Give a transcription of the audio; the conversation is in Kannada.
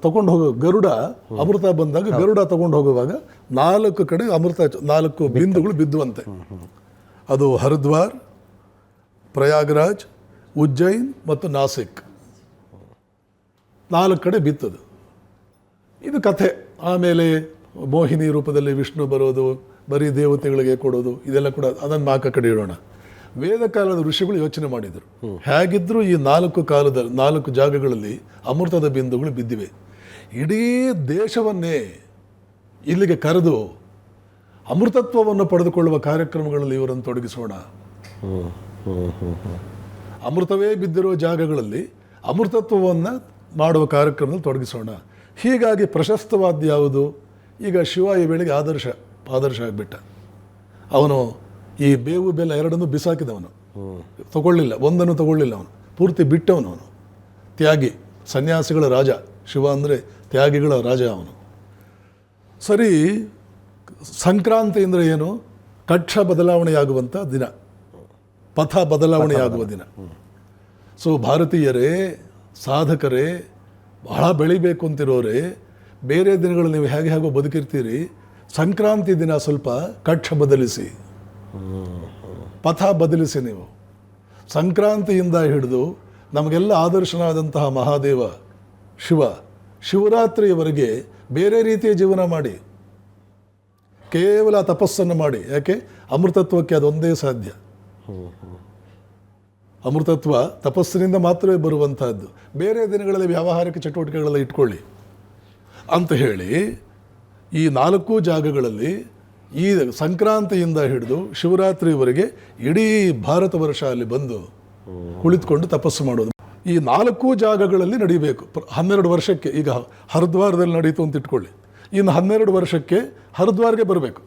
ತಗೊಂಡು ಹೋಗೋ ಗರುಡ ಅಮೃತ ಬಂದಾಗ ಗರುಡ ತಗೊಂಡು ಹೋಗುವಾಗ 4 ಕಡೆ ಅಮೃತ 4 ಬಿಂದುಗಳು ಬಿದ್ದುವಂತೆ. ಅದು ಹರಿದ್ವಾರ್, ಪ್ರಯಾಗ್ರಾಜ್, ಉಜ್ಜೈನ್ ಮತ್ತು ನಾಸಿಕ್ 4 ಕಡೆ ಬಿತ್ತದು. ಇದು ಕಥೆ. ಆಮೇಲೆ ಮೋಹಿನಿ ರೂಪದಲ್ಲಿ ವಿಷ್ಣು ಬರೋದು, ಬರೀ ದೇವತೆಗಳಿಗೆ ಕೊಡೋದು, ಇದೆಲ್ಲ ಕೂಡ ಅದನ್ನು 4 ಕಡೆ ಇಡೋಣ. ವೇದ ಕಾಲದ ಋಷಿಗಳು ಯೋಚನೆ ಮಾಡಿದರು, ಹೇಗಿದ್ದರೂ ಈ 4 ಜಾಗಗಳಲ್ಲಿ ಅಮೃತದ ಬಿಂದುಗಳು ಬಿದ್ದಿವೆ. ಇಡೀ ದೇಶವನ್ನೇ ಇಲ್ಲಿಗೆ ಕರೆದು ಅಮೃತತ್ವವನ್ನು ಪಡೆದುಕೊಳ್ಳುವ ಕಾರ್ಯಕ್ರಮಗಳಲ್ಲಿ ಇವರನ್ನು ತೊಡಗಿಸೋಣ. ಅಮೃತವೇ ಬಿದ್ದಿರೋ ಜಾಗಗಳಲ್ಲಿ ಅಮೃತತ್ವವನ್ನು ಮಾಡುವ ಕಾರ್ಯಕ್ರಮದಲ್ಲಿ ತೊಡಗಿಸೋಣ. ಹೀಗಾಗಿ ಪ್ರಶಸ್ತವಾದ ಯಾವುದು? ಈಗ ಶಿವ ಈ ವೇಳೆಗೆ ಆದರ್ಶ ಆಗಿಬಿಟ್ಟ. ಅವನು ಈ ಬೇವು ಬೆಲ್ಲ ಎರಡನ್ನೂ ಬಿಸಾಕಿದವನು, ತಗೊಳ್ಳಿಲ್ಲ, ಒಂದನ್ನು ತಗೊಳ್ಳಿಲ್ಲ. ಅವನು ಪೂರ್ತಿ ಬಿಟ್ಟವನು. ಅವನು ತ್ಯಾಗಿ, ಸನ್ಯಾಸಿಗಳ ರಾಜ. ಶಿವ ಅಂದರೆ ತ್ಯಾಗಿಗಳ ರಾಜ ಅವನು. ಸರಿ, ಸಂಕ್ರಾಂತಿ ಅಂದರೆ ಏನು? ಕಕ್ಷ ಬದಲಾವಣೆಯಾಗುವಂಥ ದಿನ, ಪಥ ಬದಲಾವಣೆಯಾಗುವ ದಿನ. ಸೊ ಭಾರತೀಯರೇ, ಸಾಧಕರೇ, ಬಹಳ ಬೆಳಿಬೇಕು ಅಂತಿರೋರೇ, ಬೇರೆ ದಿನಗಳು ನೀವು ಹೇಗೋ ಬದುಕಿರ್ತೀರಿ, ಸಂಕ್ರಾಂತಿ ದಿನ ಸ್ವಲ್ಪ ಕಕ್ಷ ಬದಲಿಸಿ, ಪಥ ಬದಲಿಸಿ. ನೀವು ಸಂಕ್ರಾಂತಿಯಿಂದ ಹಿಡಿದು ನಮಗೆಲ್ಲ ಆದರ್ಶನಾದಂತಹ ಮಹಾದೇವ ಶಿವರಾತ್ರಿಯವರೆಗೆ ಬೇರೆ ರೀತಿಯ ಜೀವನ ಮಾಡಿ, ಕೇವಲ ತಪಸ್ಸನ್ನು ಮಾಡಿ. ಯಾಕೆ? ಅಮೃತತ್ವಕ್ಕೆ ಅದೊಂದೇ ಸಾಧ್ಯ. ಅಮೃತತ್ವ ತಪಸ್ಸಿನಿಂದ ಮಾತ್ರವೇ ಬರುವಂತಹದ್ದು. ಬೇರೆ ದಿನಗಳಲ್ಲಿ ವ್ಯಾವಹಾರಿಕ ಚಟುವಟಿಕೆಗಳೆಲ್ಲ ಇಟ್ಕೊಳ್ಳಿ ಅಂತ ಹೇಳಿ ಈ 4 ಜಾಗಗಳಲ್ಲಿ ಈ ಸಂಕ್ರಾಂತಿಯಿಂದ ಹಿಡಿದು ಶಿವರಾತ್ರಿವರೆಗೆ ಇಡೀ ಭಾರತ ವರ್ಷ ಅಲ್ಲಿ ಬಂದು ಕುಳಿತುಕೊಂಡು ತಪಸ್ಸು ಮಾಡೋದು. ಈ 4 ಜಾಗಗಳಲ್ಲಿ ನಡೀಬೇಕು 12 ವರ್ಷಕ್ಕೆ. ಈಗ ಹರಿದ್ವಾರದಲ್ಲಿ ನಡೀತು ಅಂತ ಇಟ್ಕೊಳ್ಳಿ, ಇನ್ನು 12 ವರ್ಷಕ್ಕೆ ಹರಿದ್ವಾರ್ಗೆ ಬರಬೇಕು.